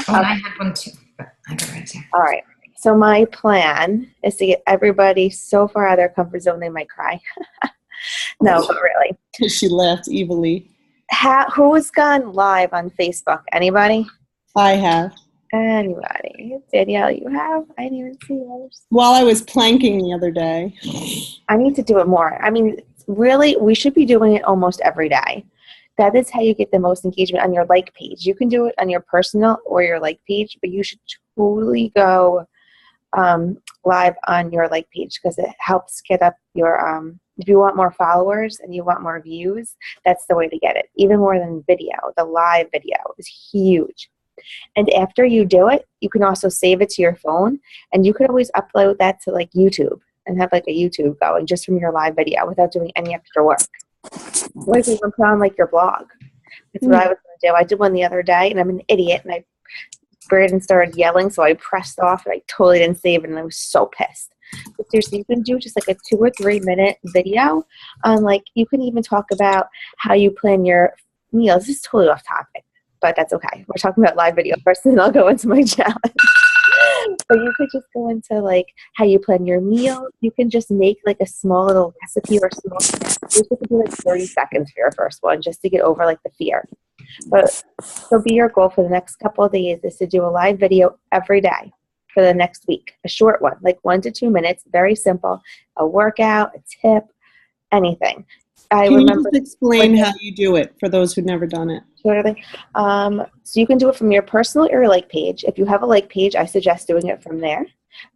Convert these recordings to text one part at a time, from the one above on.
Oh, and I had one too, but I got right there. All right. So my plan is to get everybody so far out of their comfort zone they might cry. No, but really. She laughed evilly. Who's gone live on Facebook? Anybody? I have. Anybody? Danielle, you have? I didn't even see yours. While I was planking the other day. I need to do it more. I mean, really, we should be doing it almost every day. That is how you get the most engagement on your like page. You can do it on your personal or your like page, but you should totally go live on your like page because it helps get up your if you want more followers and you want more views, that's the way to get it. Even more than video. The live video is huge. And after you do it, you can also save it to your phone, and you could always upload that to like YouTube and have like a YouTube going just from your live video without doing any extra work. Or you can even put on like your blog. That's what I was going to do. I did one the other day, and I'm an idiot, and Braden started yelling, so I pressed off, and I totally didn't save it, and I was so pissed. But seriously, you can do just like a 2 or 3 minute video on like, you can even talk about how you plan your meals. This is totally off topic, but that's okay. We're talking about live video first, and then I'll go into my challenge. But you could just go into like how you plan your meal. You can just make like a small little recipe or small snack. You could do like 30 seconds for your first one just to get over like the fear. But so be your goal for the next couple of days is to do a live video every day for the next week. A short one, like 1 to 2 minutes, very simple. A workout, a tip, anything. Can you just explain how you do it for those who've never done it? Totally. So you can do it from your personal or like page. If you have a like page, I suggest doing it from there.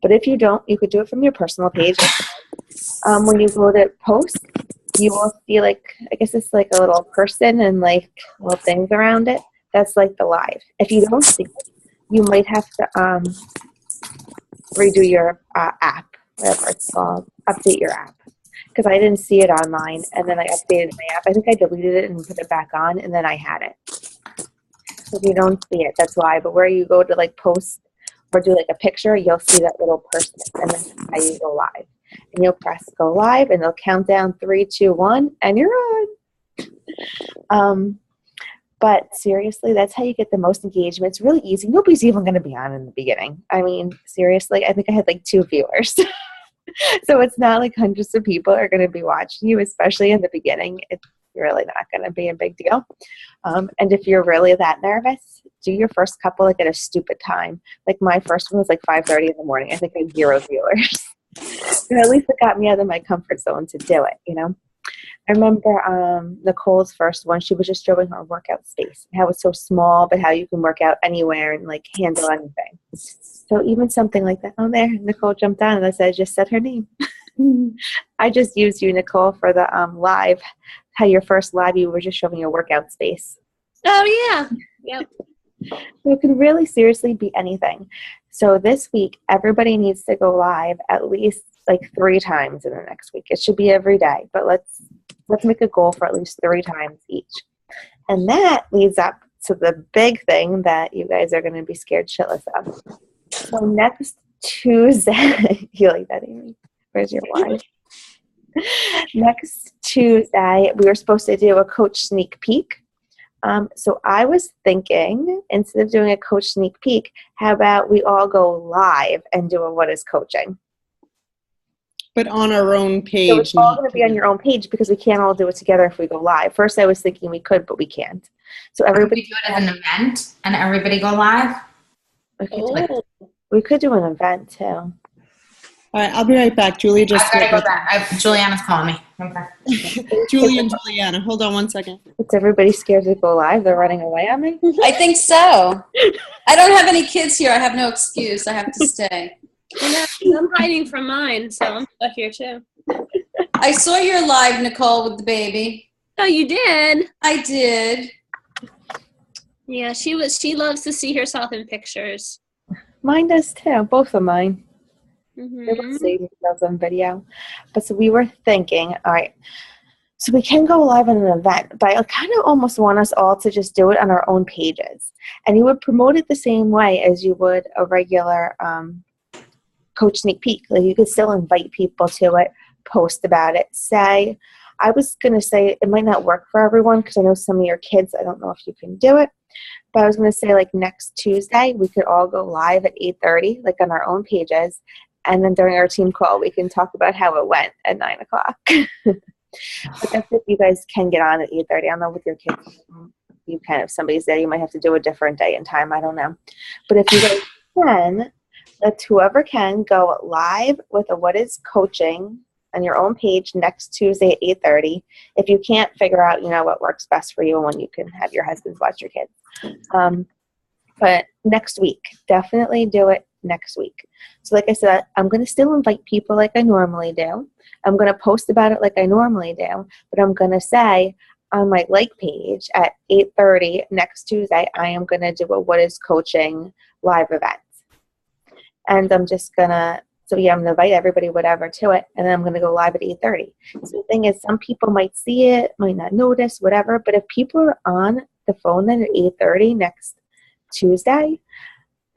But if you don't, you could do it from your personal page. When you go to post, you will see like, I guess it's like a little person and like little things around it. That's like the live. If you don't see it, you might have to redo your app, whatever it's called, update your app. Because I didn't see it on mine, and then I updated my app. I think I deleted it and put it back on, and then I had it. So if you don't see it, that's why. But where you go to like post or do like a picture, you'll see that little person, and then that's how you go live. And you'll press go live, and it'll count down 3, 2, 1, and you're on. But seriously, that's how you get the most engagement. It's really easy. Nobody's even going to be on in the beginning. I mean, seriously, I think I had like 2 viewers. So it's not like hundreds of people are going to be watching you, especially in the beginning. It's really not going to be a big deal. And if you're really that nervous, do your first couple like at a stupid time. Like my first one was like 5:30 in the morning. I think I had 0 viewers. But at least it got me out of my comfort zone to do it, you know. I remember Nicole's first one, she was just showing her workout space, how it's so small, but how you can work out anywhere and like handle anything. So even something like that. Oh, there, Nicole jumped on and I just said her name. I just used you, Nicole, for the live, how your first live, you were just showing your workout space. Oh, yeah. Yep. So it can really seriously be anything. So this week, everybody needs to go live at least like 3 times in the next week. It should be every day, but let's make a goal for at least 3 times each. And that leads up to the big thing that you guys are going to be scared shitless of. So next Tuesday, you like that, Amy? Where's your wine? Next Tuesday, we were supposed to do a coach sneak peek. So I was thinking, instead of doing a coach sneak peek, how about we all go live and do a What is Coaching? But on our own page. So it's all going to be on your own page because we can't all do it together if we go live. First, I was thinking we could, but we can't. So everybody Could we do it as an event and everybody go live? We could do an event too. All right, I'll be right back. Julia just. I've got to go back. Juliana's calling me. Okay. Julie and Juliana, hold on one second. Is everybody scared to go live? They're running away on me? I think so. I don't have any kids here. I have no excuse. I have to stay. I'm hiding from mine, so I'm stuck here too. I saw your live, Nicole, with the baby. Oh, you did? I did. Yeah, she loves to see herself in pictures. Mine does too. Both of mine. Mm-hmm. They will see themselves on video. But so we were thinking, all right, so we can go live on an event, but I kind of almost want us all to just do it on our own pages. And you would promote it the same way as you would a regular coach sneak peek. Like you could still invite people to it, post about it, say, I was going to say it might not work for everyone because I know some of your kids, I don't know if you can do it, but I was going to say like next Tuesday, we could all go live at 8:30, like on our own pages. And then during our team call, we can talk about how it went at 9 o'clock. But that's if you guys can get on at 8:30. I don't know with your kids. You can, if somebody's there, you might have to do a different day and time. I don't know. But if you guys can, let whoever can go live with a What is Coaching on your own page next Tuesday at 8:30. If you can't figure out, what works best for you and when you can have your husbands watch your kids. But next week, definitely do it next week. So like I said, I'm going to still invite people like I normally do. I'm going to post about it like I normally do, but I'm going to say on my like page at 8:30 next Tuesday, I am going to do a What is Coaching live event. And I'm just going to, I'm going to invite everybody, whatever, to it, and then I'm going to go live at 8:30. So the thing is, some people might see it, might not notice, whatever, but if people are on the phone then at 8:30 next Tuesday,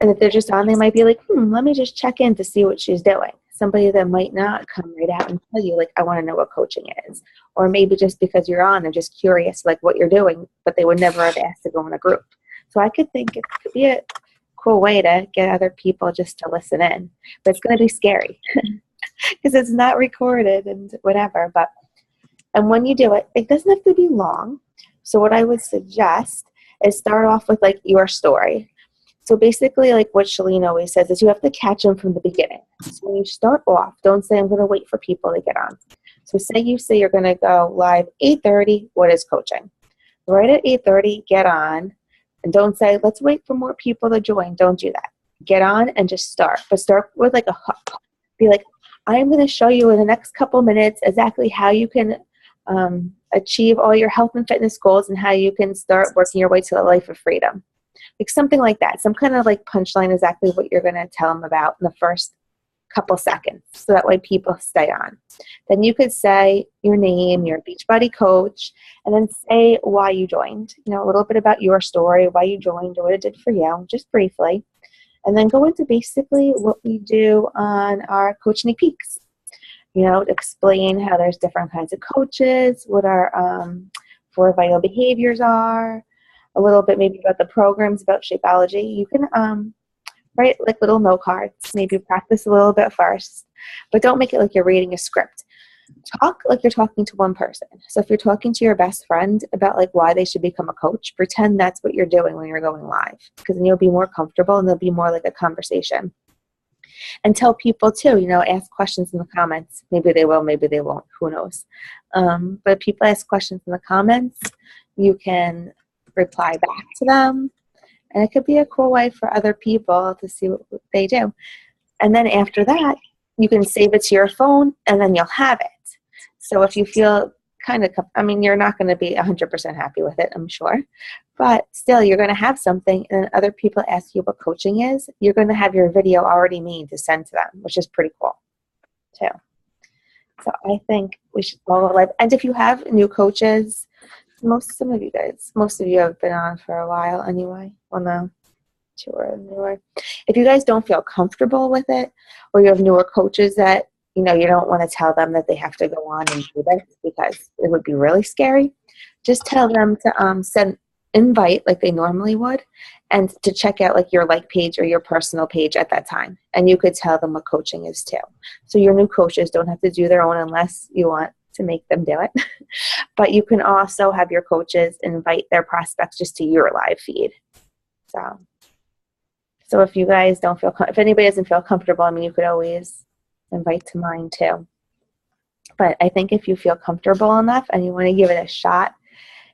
and if they're just on, they might be like, let me just check in to see what she's doing. Somebody that might not come right out and tell you, like, I want to know what coaching is. Or maybe just because you're on, they're just curious, like, what you're doing, but they would never have asked to go in a group. So I could think it could be a cool way to get other people just to listen in. But it's going to be scary because it's not recorded and whatever. And when you do it, it doesn't have to be long. So what I would suggest is start off with, like, your story. So basically, like what Shalene always says, is you have to catch them from the beginning. So when you start off, don't say, I'm going to wait for people to get on. So say you're going to go live 8:30, What is Coaching? Right at 8:30, get on. And don't say, let's wait for more people to join. Don't do that. Get on and just start. But start with like a hook. Be like, I am going to show you in the next couple minutes exactly how you can achieve all your health and fitness goals and how you can start working your way to a life of freedom. Like something like that. Some kind of like punchline, exactly what you're going to tell them about in the first couple seconds. So that way people stay on. Then you could say your name, your Beachbody coach, and then say why you joined. A little bit about your story, why you joined, or what it did for you, just briefly. And then go into basically what we do on our Coach Sneak Peeks. Explain how there's different kinds of coaches, what our 4 vital behaviors are, a little bit maybe about the programs, about Shapeology. You can write like little note cards, maybe practice a little bit first, but don't make it like you're reading a script. Talk like you're talking to one person. So if you're talking to your best friend about like why they should become a coach, pretend that's what you're doing when you're going live, because then you'll be more comfortable and there'll be more like a conversation. And tell people too, ask questions in the comments. Maybe they will, maybe they won't, who knows. But if people ask questions in the comments, you can reply back to them. And it could be a cool way for other people to see what they do. And then after that, you can save it to your phone and then you'll have it. So if you feel you're not going to be 100% happy with it, I'm sure. But still, you're going to have something, and other people ask you what coaching is. You're going to have your video already made to send to them, which is pretty cool, too. So I think we should follow live. And if you have new coaches, most of you have been on for a while anyway. Well, no, 2 are newer. If you guys don't feel comfortable with it, or you have newer coaches that you don't want to tell them that they have to go on and do this because it would be really scary, just tell them to send invite like they normally would, and to check out like your like page or your personal page at that time. And you could tell them what coaching is too. So your new coaches don't have to do their own unless you want to make them do it. But you can also have your coaches invite their prospects just to your live feed. So if you guys don't feel, if anybody doesn't feel comfortable, you could always invite to mine too. But I think if you feel comfortable enough and you want to give it a shot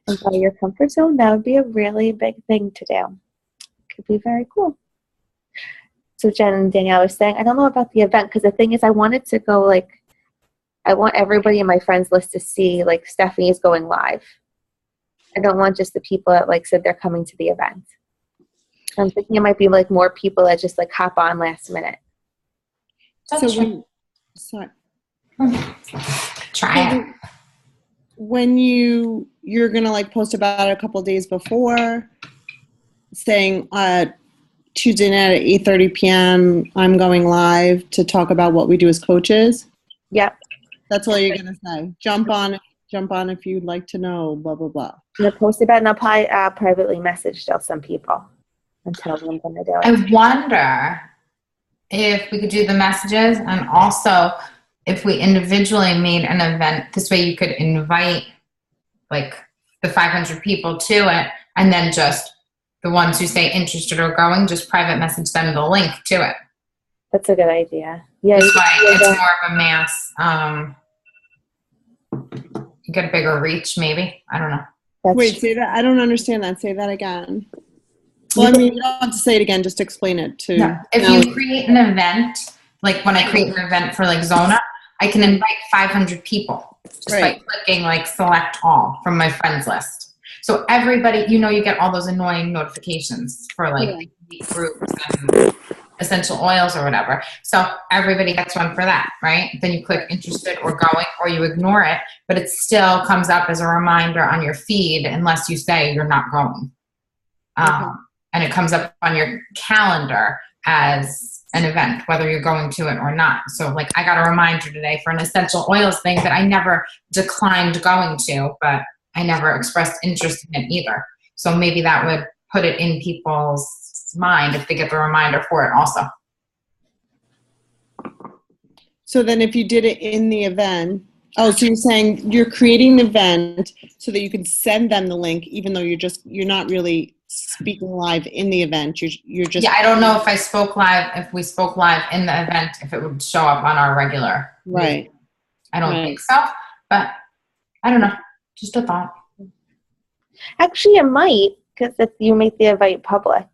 inside your comfort zone, that would be a really big thing to do. It could be very cool. So Jen and Danielle was saying, I don't know about the event, because the thing is I wanted to go I want everybody in my friends list to see like Stephanie's going live. I don't want just the people that said they're coming to the event. I'm thinking it might be like more people that just hop on last minute. Try it. When you're gonna post about it a couple of days before, saying Tuesday night at 8:30 p.m. I'm going live to talk about what we do as coaches. Yep. That's all you're gonna say. Jump on jump on if you'd like to know, blah, blah, blah. And they'll post about it, and I'll probably privately message still some people and tell them I'm going to do it. I wonder if we could do the messages, and also if we individually made an event. This way you could invite like the 500 people to it, and then just the ones who say interested or going, just private message them the link to it. That's a good idea. Yeah. This you way can do it's that. more of a mass, you get a bigger reach maybe. I don't know. That's Wait, true. say that. I don't understand that. Say that again. Well, I mean, you don't have to say it again. Just explain it to. No. If you create an event, like when I create an event for like Zona, I can invite 500 people just Right. by clicking like select all from my friends list. So everybody, you get all those annoying notifications for like groups and essential oils or whatever. So everybody gets one for that, right? Then you click interested or going, or you ignore it, but it still comes up as a reminder on your feed unless you say you're not going. And it comes up on your calendar as an event, whether you're going to it or not. So like I got a reminder today for an essential oils thing that I never declined going to, but I never expressed interest in it either. So maybe that would put it in people's mind if they get the reminder for it also. So then if you did it in the event, so you're saying you're creating an event so that you can send them the link, even though you're not really speaking live in the event. You're just. Yeah, I don't know if we spoke live in the event, if it would show up on our regular. Right. I don't Right. think so, but I don't know. Just a thought. Actually, it might, because if you make the invite public.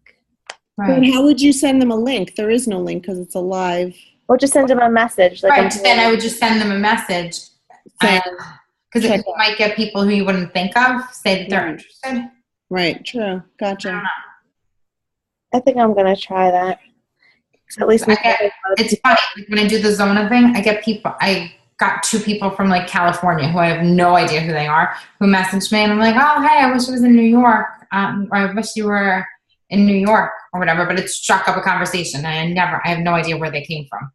But how would you send them a link? There is no link because it's a live. Or just send them a message. Like Right, then I would just send them a message. Saying, Because check you might get people who you wouldn't think of say that they're Right. interested. right. True. I Gotcha. don't know. I think I'm going to try that. 'Cause at least I get- It's funny, like when I do the Zona thing, I got 2 people from like California who I have no idea who they are, who messaged me and I'm like, oh, hey, I wish I was in New York. Or I wish you were in New York or whatever, but it struck up a conversation and I have no idea where they came from.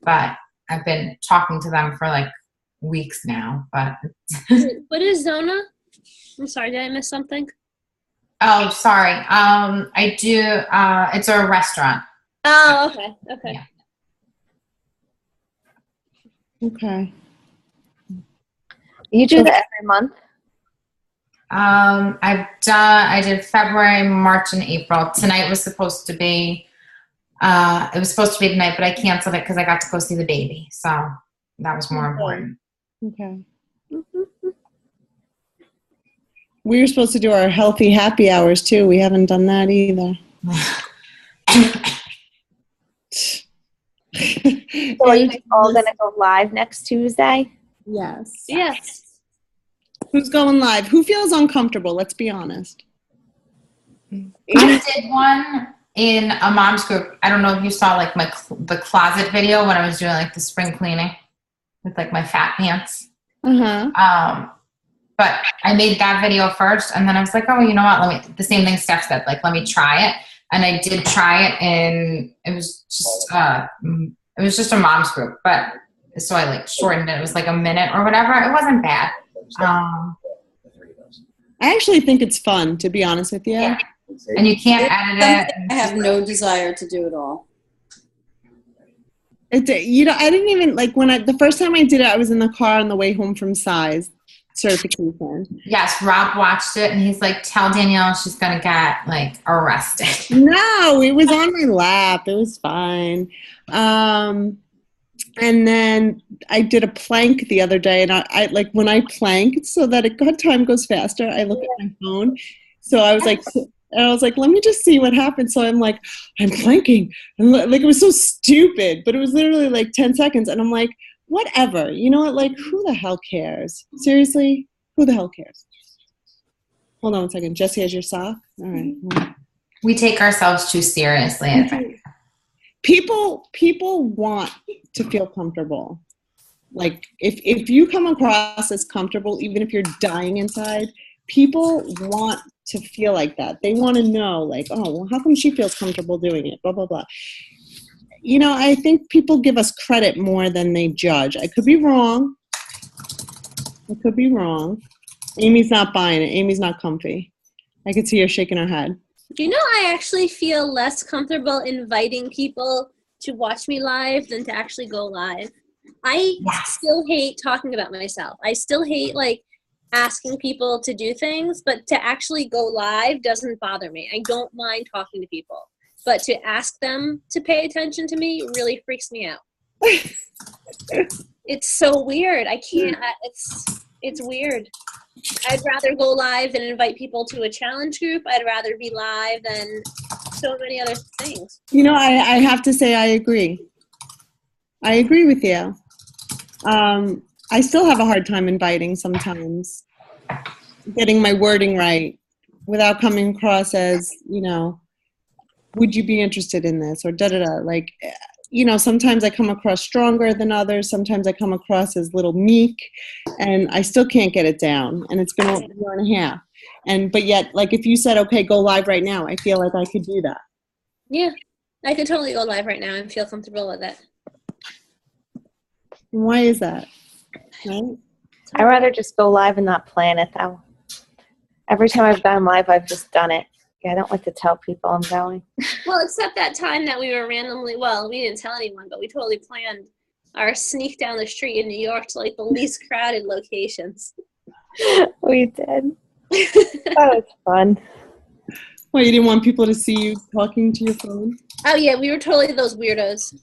But I've been talking to them for like weeks now, but What is Zona? I'm sorry, did I miss something? oh, sorry. I do, it's a restaurant. Oh, okay. Yeah. Okay. You do that every month? I did February, March, and April. Tonight was supposed to be, it was supposed to be tonight, but I canceled it because I got to go see the baby. So that was more important. Okay. We were supposed to do our healthy happy hours too. We haven't done that either. So are you guys all going to go live next Tuesday? Yes. Yes. Who's going live? Who feels uncomfortable? Let's be honest. I did one in a mom's group. I don't know if you saw like the closet video when I was doing like the spring cleaning with like my fat pants. Uh-huh. But I made that video first, and then I was like, oh, you know what? The same thing Steph said, like, let me try it. And I did try it, and it was just a mom's group. But so I like shortened it. It was like a minute or whatever. It wasn't bad. I actually think it's fun, to be honest with you. Yeah. And you can't edit it. I have no desire to do it all. I didn't even the first time I did it, I was in the car on the way home from Size certification. Yes, Rob watched it, and he's like, tell Danielle she's gonna get like arrested. No, it was on my lap. It was fine. And then I did a plank the other day, and I like when I plank so that time goes faster, I look at my phone. So I was like, let me just see what happens. So I'm like, I'm planking. And like, it was so stupid, but it was literally like 10 seconds. And I'm like, whatever, you know what? Like, who the hell cares? Seriously, who the hell cares? Hold on 1 second. Jesse has your sock? All right. We take ourselves too seriously, I think. People want to feel comfortable. Like, if you come across as comfortable, even if you're dying inside, people want to feel like that. They want to know, like, oh, well, how come she feels comfortable doing it? Blah, blah, blah. You know, I think people give us credit more than they judge. I could be wrong, I could be wrong. Amy's not buying it. Amy's not comfy. I could see her shaking her head. You know, I actually feel less comfortable inviting people to watch me live than to actually go live. I still hate talking about myself. I still hate like asking people to do things, but to actually go live doesn't bother me. I don't mind talking to people, but to ask them to pay attention to me really freaks me out. It's so weird. I can't. It's weird. I'd rather go live and invite people to a challenge group. I'd rather be live than so many other things. You know, I have to say I agree. I agree with you. I still have a hard time inviting sometimes, getting my wording right without coming across as, you know, would you be interested in this or da-da-da. Like, you know, sometimes I come across stronger than others. Sometimes I come across as little meek, and I still can't get it down. And it's been a year and a half. But yet, like, if you said, okay, go live right now, I feel like I could do that. Yeah, I could totally go live right now and feel comfortable with it. Why is that? Right? I'd rather just go live and not plan it, though. Every time I've gone live, I've just done it. Yeah, I don't like to tell people I'm going. Well, except that time that we were randomly, well, we didn't tell anyone, but we totally planned our sneak down the street in New York to like the least crowded locations. We did. That was fun. Well, you didn't want people to see you talking to your phone? Oh yeah, we were totally those weirdos.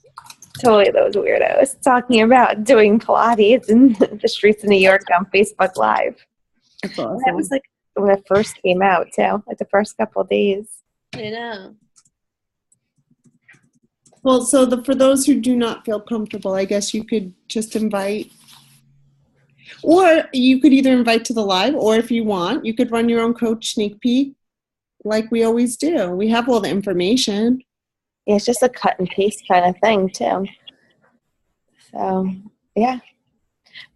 Totally those weirdos talking about doing Pilates in the streets of New York on Facebook Live. That's awesome. That was like when it first came out, too, like the first couple of days. I know. Well, so for those who do not feel comfortable, I guess you could just invite, or you could either invite to the live, or if you want, you could run your own coach sneak peek like we always do. We have all the information. Yeah, it's just a cut and paste kind of thing, too. So, yeah.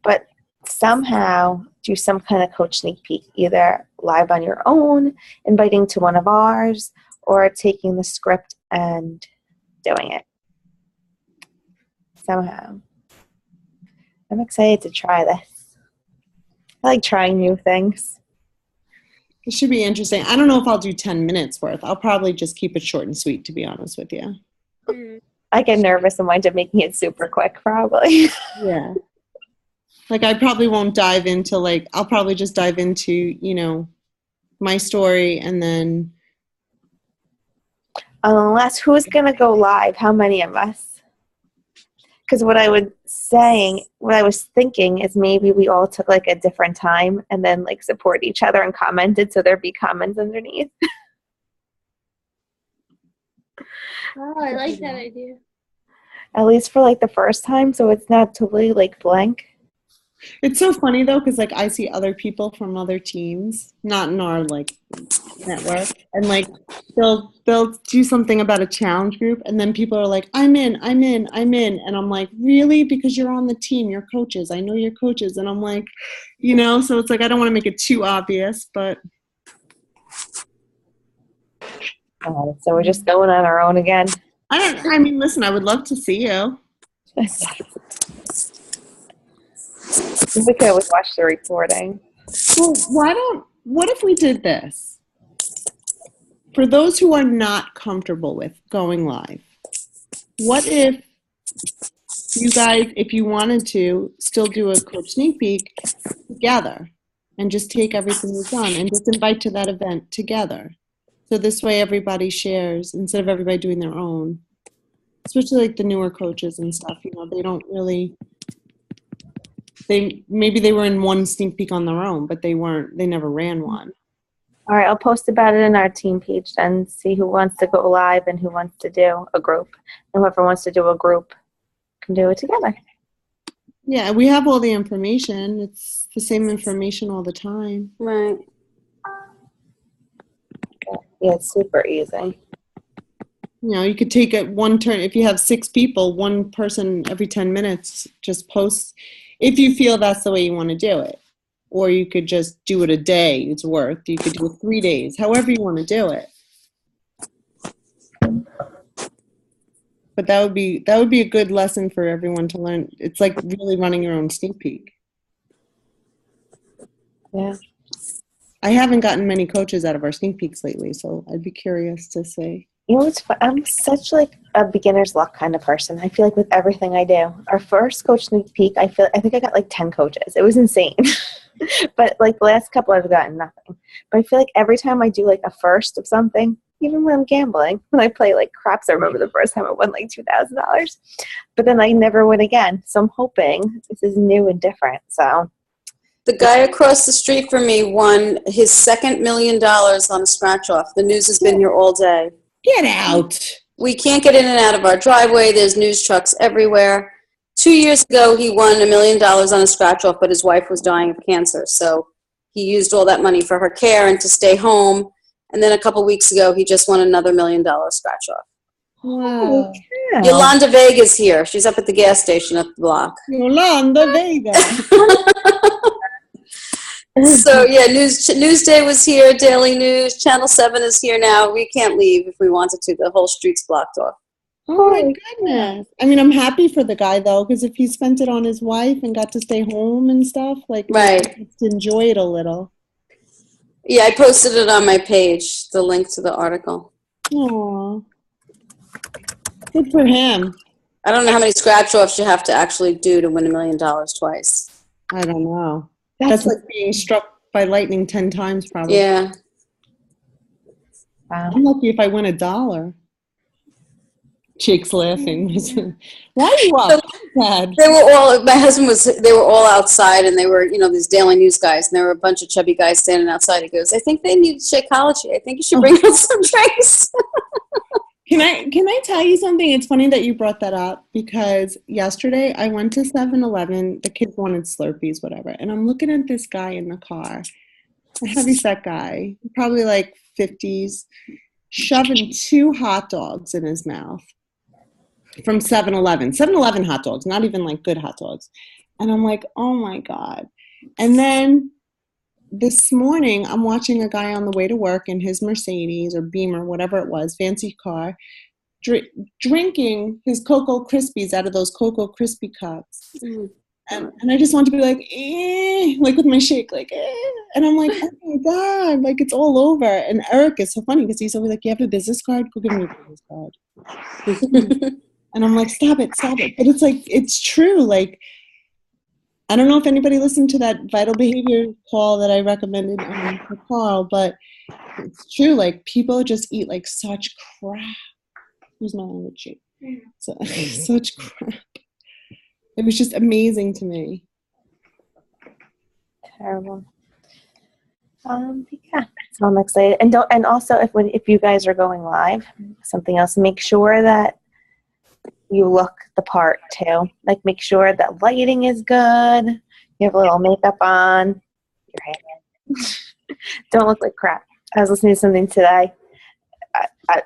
But somehow do some kind of coach sneak peek, either live on your own, inviting to one of ours, or taking the script and doing it. Somehow. I'm excited to try this. I like trying new things. It should be interesting. I don't know if I'll do 10 minutes worth. I'll probably just keep it short and sweet, to be honest with you. I get nervous and wind up making it super quick, probably. Yeah. Like, I probably won't dive into, like, I'll probably just dive into, you know, my story and then. Unless who's going to go live? How many of us? Because what I was thinking is maybe we all took like a different time and then like support each other and commented so there'd be comments underneath. Oh, I like that idea. At least for like the first time, so it's not totally like blank. It's so funny though, because like I see other people from other teams, not in our like network, and like they'll do something about a challenge group, and then people are like, I'm in, and I'm like, really? Because you're on the team, you're coaches. I know you're coaches, and I'm like, you know, so it's like I don't want to make it too obvious, but. So we're just going on our own again. I mean, listen, I would love to see you. We could always watch the recording. Well, what if we did this? For those who are not comfortable with going live, what if you guys, if you wanted to, still do a coach sneak peek together and just take everything you've done and just invite to that event together? So this way everybody shares instead of everybody doing their own. Especially like the newer coaches and stuff, you know, they don't really, maybe they were in one sneak peek on their own, but they never ran one. All right, I'll post about it in our team page then, see who wants to go live and who wants to do a group. And whoever wants to do a group can do it together. Yeah, we have all the information. It's the same information all the time. Right. Yeah, it's super easy. You know, you could take it one turn. If you have 6 people, one person every 10 minutes just posts if you feel that's the way you want to do it. Or you could just do it a day, it's worth. You could do it 3 days, however you want to do it. But that would be a good lesson for everyone to learn. It's like really running your own sneak peek. Yeah. I haven't gotten many coaches out of our sneak peeks lately, so I'd be curious to see. You know what's fun? I'm such like a beginner's luck kind of person. I feel like with everything I do. Our first coach sneak peek, I think I got like 10 coaches. It was insane. But like the last couple I've gotten nothing. But I feel like every time I do like a first of something, even when I'm gambling, when I play like craps, I remember the first time I won like $2,000. But then I never win again. So I'm hoping this is new and different. So The guy across the street from me won his second $1 million on a scratch off. The news has been here all day. Get out. We can't get in and out of our driveway. There's news trucks everywhere. 2 years ago, he won $1 million on a scratch off, but his wife was dying of cancer. So he used all that money for her care and to stay home. And then a couple weeks ago, he just won another $1 million scratch off. Wow. yeah. Yolanda Vega's here. She's up at the gas station up the block. Yolanda Vega. So yeah, Newsday was here. Daily News, Channel 7 is here now. We can't leave if we wanted to. The whole street's blocked off. Oh my goodness. I mean, I'm happy for the guy though, because if he spent it on his wife and got to stay home and stuff, like, Right. he gets to enjoy it a little. Yeah, I posted it on my page, the link to the article. Aw. Good for him. I don't know how many scratch offs you have to actually do to win $1 million twice. I don't know. That's like being struck by lightning 10 times probably. Yeah. Wow. I'm lucky if I win $1. Jake's laughing. Why are you up? Dad? They were all, they were all outside and they were, these Daily News guys, and there were a bunch of chubby guys standing outside. He goes, I think they need Shakeology. I think you should bring out some drinks. Can I tell you something? It's funny that you brought that up because yesterday I went to 7-Eleven. The kids wanted Slurpees, whatever. And I'm looking at this guy in the car, a heavyset guy, probably like 50s, shoving 2 hot dogs in his mouth from 7-Eleven. 7-Eleven hot dogs, not even like good hot dogs. And I'm like, oh my God. And then this morning, I'm watching a guy on the way to work in his Mercedes or Beamer, whatever it was, fancy car, drinking his Cocoa Krispies out of those Cocoa Krispie cups. Mm. And I just want to be like, like with my shake, like, And I'm like, oh my God, like it's all over. And Eric is so funny because he's always like, you have a business card? Go give me a business card. And I'm like, stop it. But it's like, it's true. Like, I don't know if anybody listened to that vital behavior call that I recommended for Carl, but it's true. Like, people just eat like such crap. Who's my language? So, such crap. It was just amazing to me. Terrible. Yeah, so I'm excited. And also if you guys are going live, something else, make sure that you look the part too. Like, make sure that lighting is good. You have a little makeup on. Your hair. Don't look like crap. I was listening to something today.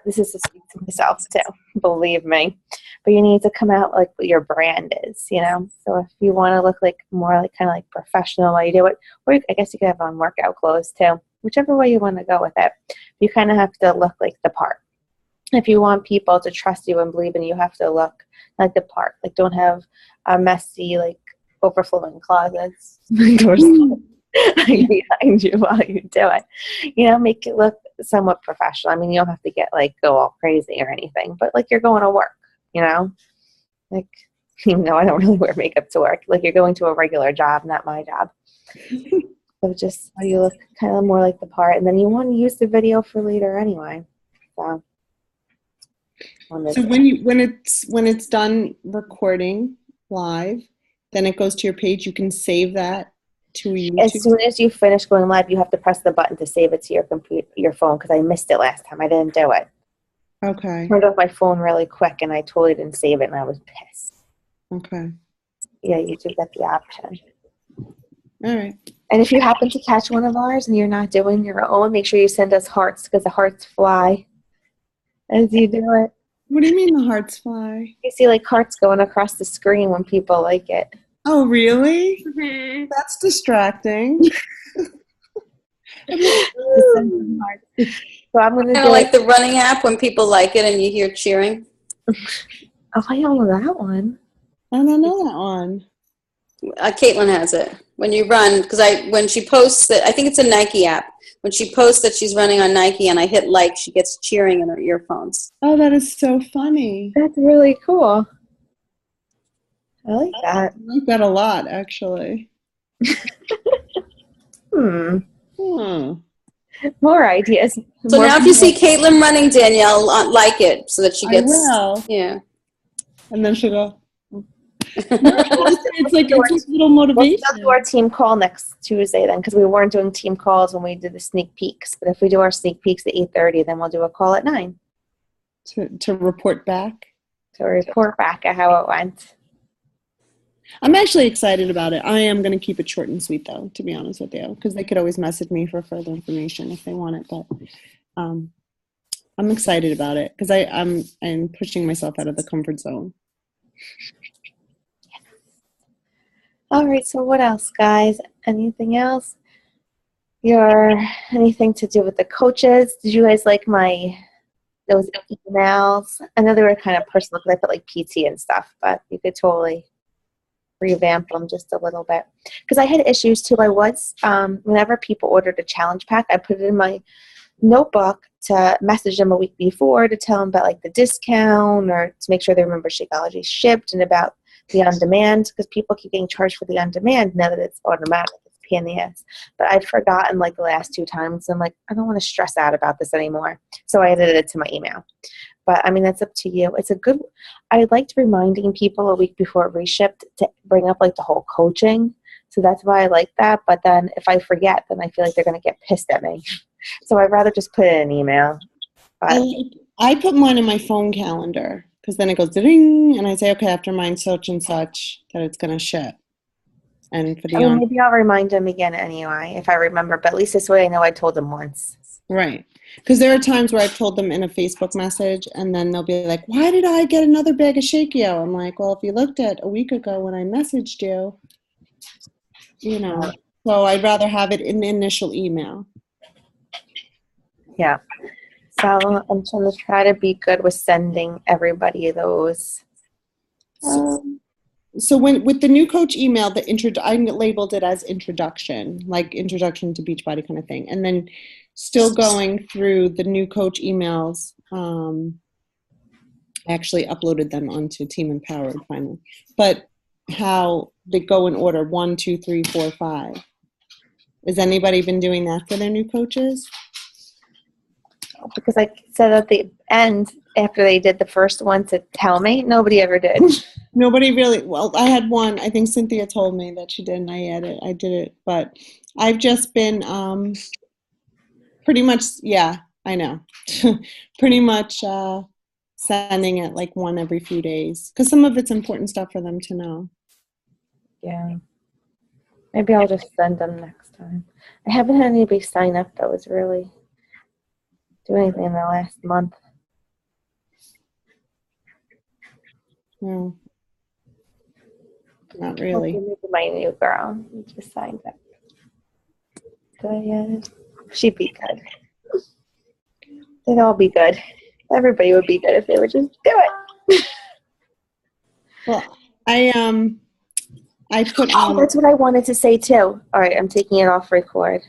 This is to speak to myself too, believe me. But you need to come out like what your brand is, So if you want to look like more like kind of like professional while you do it, or I guess you could have on workout clothes too. Whichever way you want to go with it, you kind of have to look like the part. If you want people to trust you and believe in you, you have to look like the part. Like, don't have a messy, like, overflowing closets behind you while you do it. Make it look somewhat professional. I mean, you don't have to get, like, go all crazy or anything, but, like, you're going to work, Like, even though I don't really wear makeup to work. Like, you're going to a regular job, not my job. So just so you look kind of more like the part. And then you want to use the video for later anyway. So when it's done recording live, then it goes to your page. You can save that to YouTube. As soon as you finish going live, you have to press the button to save it to your computer, your phone, because I missed it last time. I didn't do it. Okay. I turned off my phone really quick, and I totally didn't save it, and I was pissed. Okay. Yeah, you do get the option. All right. And if you happen to catch one of ours and you're not doing your own, make sure you send us hearts, because the hearts fly as you do it. What do you mean the hearts fly? You see like hearts going across the screen when people like it. Oh, really? Mhm. That's distracting. So I'm going to Kind do of like the running app when people like it and you hear cheering. Oh, I don't know that one. I don't know that one. Caitlin has it. when you run, because when she posts that, I think it's a Nike app. When she posts that she's running on Nike and I hit like, she gets cheering in her earphones. Oh, that is so funny. That's really cool. I like that. I like that a lot, actually. More ideas. So More now if you see Caitlin running, Danielle, like it so that she gets. I will. Yeah. And then she'll go. It's like a little motivation. We'll do our team call next Tuesday then, because we weren't doing team calls when we did the sneak peeks. But if we do our sneak peeks at 8:30, then we'll do a call at 9 to report back. to report back at how it went. I'm actually excited about it. I am going to keep it short and sweet, though, to be honest with you, because they could always message me for further information if they want it. But I'm excited about it because I'm pushing myself out of the comfort zone. All right, so what else, guys? Anything else? Anything to do with the coaches? Did you guys like those emails? I know they were kind of personal because I put like PT and stuff, but you could totally revamp them just a little bit. Because I had issues too. I was, whenever people ordered a challenge pack, I put it in my notebook to message them a week before to tell them about like the discount or to make sure they remember Shakeology shipped and about the on-demand, because people keep getting charged for the on-demand now that it's automatic. It's a pain in the ass. But I'd forgotten like the last 2 times. I'm like, I don't want to stress out about this anymore. So I added it to my email. But I mean, that's up to you. I liked reminding people a week before it reshipped to bring up like the whole coaching. So that's why I like that. But then if I forget, then I feel like they're going to get pissed at me. So I'd rather just put it in an email. But I put mine in my phone calendar because then it goes ding, and I say, okay, after mine such and such that it's going to ship. And for the maybe I'll remind them again anyway if I remember. But at least this way I know I told them once. Right. Because there are times where I've told them in a Facebook message, and then they'll be like, why did I get another bag of Shakio? I'm like, well, if you looked at a week ago when I messaged you, so I'd rather have it in the initial email. Yeah. So I'm trying to try to be good with sending everybody those. So with the new coach email, I labeled it as introduction, like introduction to Beachbody kind of thing. And then still going through the new coach emails, actually uploaded them onto Team Empowered finally. But how they go in order, 1, 2, 3, 4, 5. Has anybody been doing that for their new coaches? Because I said at the end, after they did the first one to tell me, nobody ever did. Nobody really. Well, I had one. I think Cynthia told me that she did, and I did it. But I've just been pretty much, yeah, I know. Pretty much sending it like one every few days. Because some of it's important stuff for them to know. Yeah. Maybe I'll just send them next time. I haven't had anybody sign up that was really do anything in the last month. No. Not really. Maybe my new girl who just signed up. She'd be good. They'd all be good. Everybody would be good if they would just do it. Well, I put on. That's what I wanted to say too. All right, I'm taking it off record.